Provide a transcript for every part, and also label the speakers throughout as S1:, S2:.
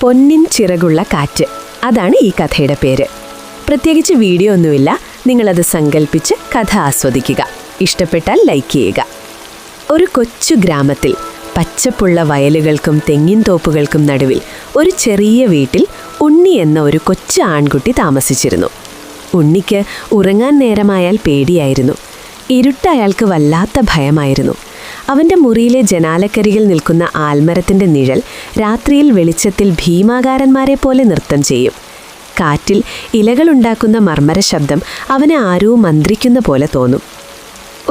S1: പൊന്നിൻ ചിറകുള്ള കാറ്റ്, അതാണ് ഈ കഥയുടെ പേര്. പ്രത്യേകിച്ച് വീഡിയോ ഒന്നുമില്ല, നിങ്ങളത് സങ്കല്പിച്ച് കഥ ആസ്വദിക്കുക. ഇഷ്ടപ്പെട്ടാൽ ലൈക്ക് ചെയ്യുക. ഒരു കൊച്ചു ഗ്രാമത്തിൽ പച്ചപ്പുള്ള വയലുകൾക്കും തെങ്ങിൻ തോപ്പുകൾക്കും നടുവിൽ ഒരു ചെറിയ വീട്ടിൽ ഉണ്ണി എന്ന ഒരു കൊച്ചു ആൺകുട്ടി താമസിച്ചിരുന്നു. ഉണ്ണിക്ക് ഉറങ്ങാൻ നേരമായാൽ പേടിയായിരുന്നു. ഇരുട്ട് അയാൾക്ക് വല്ലാത്ത ഭയമായിരുന്നു. അവൻ്റെ മുറിയിലെ ജനാലക്കരികിൽ നിൽക്കുന്ന ആൽമരത്തിൻ്റെ നിഴൽ രാത്രിയിൽ വെളിച്ചത്തിൽ ഭീമാകാരന്മാരെ പോലെ നൃത്തം ചെയ്യും. കാറ്റിൽ ഇലകളുണ്ടാക്കുന്ന മർമ്മര ശബ്ദം അവനെ ആരോ മന്ത്രിക്കുന്ന പോലെ തോന്നും.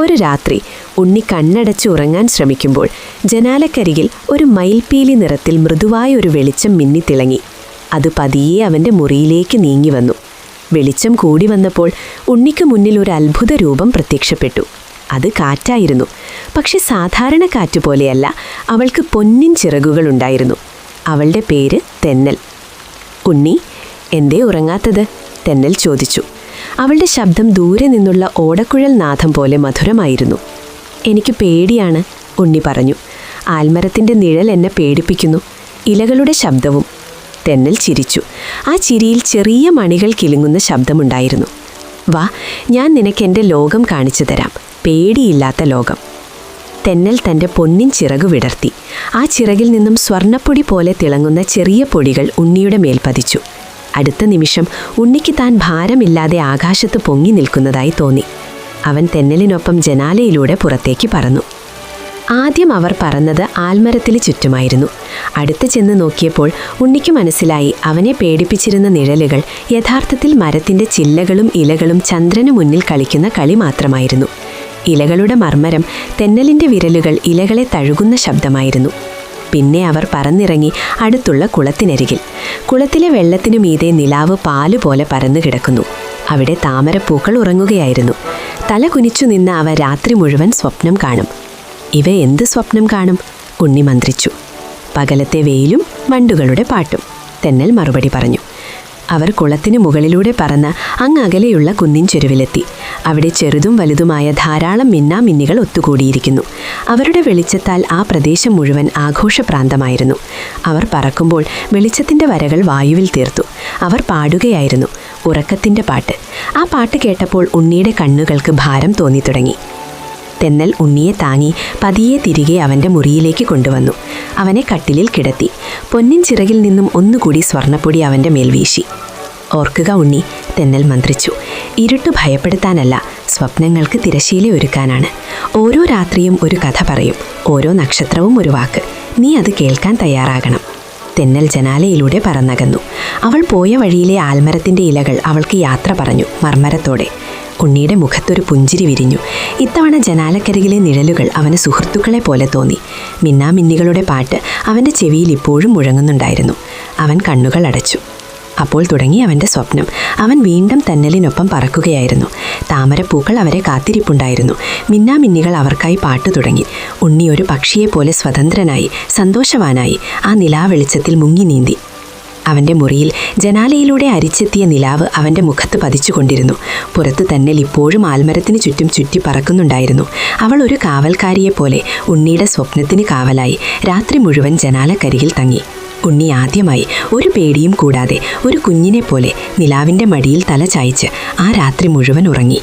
S1: ഒരു രാത്രി ഉണ്ണി കണ്ണടച്ച് ഉറങ്ങാൻ ശ്രമിക്കുമ്പോൾ ജനാലക്കരികിൽ ഒരു മയിൽപീലി നിറത്തിൽ മൃദുവായ ഒരു വെളിച്ചം മിന്നിത്തിളങ്ങി. അത് പതിയെ അവൻ്റെ മുറിയിലേക്ക് നീങ്ങി വന്നു. വെളിച്ചം കൂടി വന്നപ്പോൾ ഉണ്ണിക്ക് മുന്നിൽ ഒരു അത്ഭുത രൂപം പ്രത്യക്ഷപ്പെട്ടു. അത് കാറ്റായിരുന്നു. പക്ഷെ സാധാരണ കാറ്റ് പോലെയല്ല, അവൾക്ക് പൊന്നിൻ ചിറകുകളുണ്ടായിരുന്നു. അവളുടെ പേര് തെന്നൽ. ഉണ്ണി, എന്തേ ഉറങ്ങാത്തത്? തെന്നൽ ചോദിച്ചു. അവളുടെ ശബ്ദം ദൂരെ നിന്നുള്ള ഓടക്കുഴൽ നാദം പോലെ മധുരമായിരുന്നു. എനിക്ക് പേടിയാണ്, ഉണ്ണി പറഞ്ഞു. ആൽമരത്തിൻ്റെ നിഴൽ എന്നെ പേടിപ്പിക്കുന്നു, ഇലകളുടെ ശബ്ദവും. തെന്നൽ ചിരിച്ചു. ആ ചിരിയിൽ ചെറിയ മണികൾ കിലുങ്ങുന്ന ശബ്ദമുണ്ടായിരുന്നു. വാ, ഞാൻ നിനക്കെൻ്റെ ലോകം കാണിച്ചു തരാം, പേടിയില്ലാത്ത ലോകം. തെന്നൽ തൻ്റെ പൊന്നിൻ ചിറകു വിടർത്തി. ആ ചിറകിൽ നിന്നും സ്വർണ്ണപ്പൊടി പോലെ തിളങ്ങുന്ന ചെറിയ പൊടികൾ ഉണ്ണിയുടെ മേൽ പതിച്ചു. അടുത്ത നിമിഷം ഉണ്ണിക്ക് താൻ ഭാരമില്ലാതെ ആകാശത്ത് പൊങ്ങി നിൽക്കുന്നതായി തോന്നി. അവൻ തെന്നലിനൊപ്പം ജനാലയിലൂടെ പുറത്തേക്ക് പറന്നു. ആദ്യം അവർ പറന്നത് ആൽമരത്തിന് ചുറ്റുമായിരുന്നു. അടുത്ത് ചെന്ന് നോക്കിയപ്പോൾ ഉണ്ണിക്ക് മനസ്സിലായി, അവനെ പേടിപ്പിച്ചിരുന്ന നിഴലുകൾ യഥാർത്ഥത്തിൽ മരത്തിൻ്റെ ചില്ലകളും ഇലകളും ചന്ദ്രന് മുന്നിൽ കളിക്കുന്ന കളി മാത്രമായിരുന്നു. ഇലകളുടെ മർമ്മരം, തെന്നലിൻ്റെ വിരലുകൾ ഇലകളെ തഴുകുന്ന ശബ്ദമായിരുന്നു. പിന്നെ അവർ പറന്നിറങ്ങി അടുത്തുള്ള കുളത്തിനരികിൽ. കുളത്തിലെ വെള്ളത്തിനു മീതെ നിലാവ് പാലുപോലെ പരന്നു കിടക്കുന്നു. അവിടെ താമരപ്പൂക്കൾ ഉറങ്ങുകയായിരുന്നു. തല കുനിച്ചു നിന്ന് അവ രാത്രി മുഴുവൻ സ്വപ്നം കാണും. ഇവ എന്ത് സ്വപ്നം കാണും? ഉണ്ണി മന്ത്രിച്ചു. പകലത്തെ വെയിലും വണ്ടുകളുടെ പാട്ടും, തെന്നൽ മറുപടി പറഞ്ഞു. അവർ കുളത്തിനു മുകളിലൂടെ പറന്ന് അങ്ങകലെയുള്ള കുന്നിൻ ചെരുവിലെത്തി. അവിടെ ചെറുതും വലുതുമായ ധാരാളം മിന്നാമിന്നികൾ ഒത്തുകൂടിയിരിക്കുന്നു. അവരുടെ വെളിച്ചത്താൽ ആ പ്രദേശം മുഴുവൻ ആഘോഷപ്രാന്തമായിരുന്നു. അവർ പറക്കുമ്പോൾ വെളിച്ചത്തിൻ്റെ വരകൾ വായുവിൽ തീർത്തു. അവർ പാടുകയായിരുന്നു, ഉറക്കത്തിൻ്റെ പാട്ട്. ആ പാട്ട് കേട്ടപ്പോൾ ഉണ്ണിയുടെ കണ്ണുകൾക്ക് ഭാരം തോന്നിത്തുടങ്ങി. തെന്നൽ ഉണ്ണിയെ താങ്ങി പതിയെ തിരികെ അവൻ്റെ മുറിയിലേക്ക് കൊണ്ടുവന്നു. അവനെ കട്ടിലിൽ കിടത്തി. പൊന്നിൻ ചിറകിൽ നിന്നും ഒന്നുകൂടി സ്വർണ്ണപ്പൊടി അവൻ്റെ മേൽ വീശി. ഓർക്കുക ഉണ്ണി, തെന്നൽ മന്ത്രിച്ചു. ഇരുട്ട് ഭയപ്പെടുത്താനല്ല, സ്വപ്നങ്ങൾക്ക് തിരശീല ഒരുക്കാനാണ്. ഓരോ രാത്രിയും ഒരു കഥ പറയും, ഓരോ നക്ഷത്രവും ഒരു വാക്ക്. നീ അത് കേൾക്കാൻ തയ്യാറാകണം. തെന്നൽ ജനാലയിലൂടെ പറന്നകന്നു. അവൾ പോയ വഴിയിലെ ആൽമരത്തിൻ്റെ ഇലകൾ അവൾക്ക് യാത്ര പറഞ്ഞു, മർമ്മരത്തോടെ. ഉണ്ണിയുടെ മുഖത്തൊരു പുഞ്ചിരി വിരിഞ്ഞു. ഇത്തവണ ജനാലക്കരികിലെ നിഴലുകൾ അവന് സുഹൃത്തുക്കളെ പോലെ തോന്നി. മിന്നാമിന്നികളുടെ പാട്ട് അവൻ്റെ ചെവിയിൽ ഇപ്പോഴും മുഴങ്ങുന്നുണ്ടായിരുന്നു. അവൻ കണ്ണുകൾ അടച്ചു. അപ്പോൾ തുടങ്ങി അവൻ്റെ സ്വപ്നം. അവൻ വീണ്ടും തെന്നലിനൊപ്പം പറക്കുകയായിരുന്നു. താമരപ്പൂക്കൾ അവരെ കാത്തിരിപ്പുണ്ടായിരുന്നു. മിന്നാമിന്നികൾ അവർക്കായി പാട്ടു തുടങ്ങി. ഉണ്ണി ഒരു പക്ഷിയെപ്പോലെ സ്വതന്ത്രനായി, സന്തോഷവാനായി ആ നിലാവെളിച്ചത്തിൽ മുങ്ങി നീന്തി. അവൻ്റെ മുറിയിൽ ജനാലയിലൂടെ അരിച്ചെത്തിയ നിലാവ് അവൻ്റെ മുഖത്ത് പതിച്ചുകൊണ്ടിരുന്നു. പുറത്ത് തെന്നൽ ഇപ്പോഴും ആൽമരത്തിന് ചുറ്റും ചുറ്റി പറക്കുന്നുണ്ടായിരുന്നു. അവൾ ഒരു കാവൽക്കാരിയെപ്പോലെ ഉണ്ണിയുടെ സ്വപ്നത്തിന് കാവലായി രാത്രി മുഴുവൻ ജനാലക്കരികിൽ തങ്ങി. ഉണ്ണി ആദ്യമായി ഒരു പേടിയും കൂടാതെ ഒരു കുഞ്ഞിനെ പോലെ നിലാവിൻ്റെ മടിയിൽ തല ചായ്ച്ച് ആ രാത്രി മുഴുവൻ ഉറങ്ങി.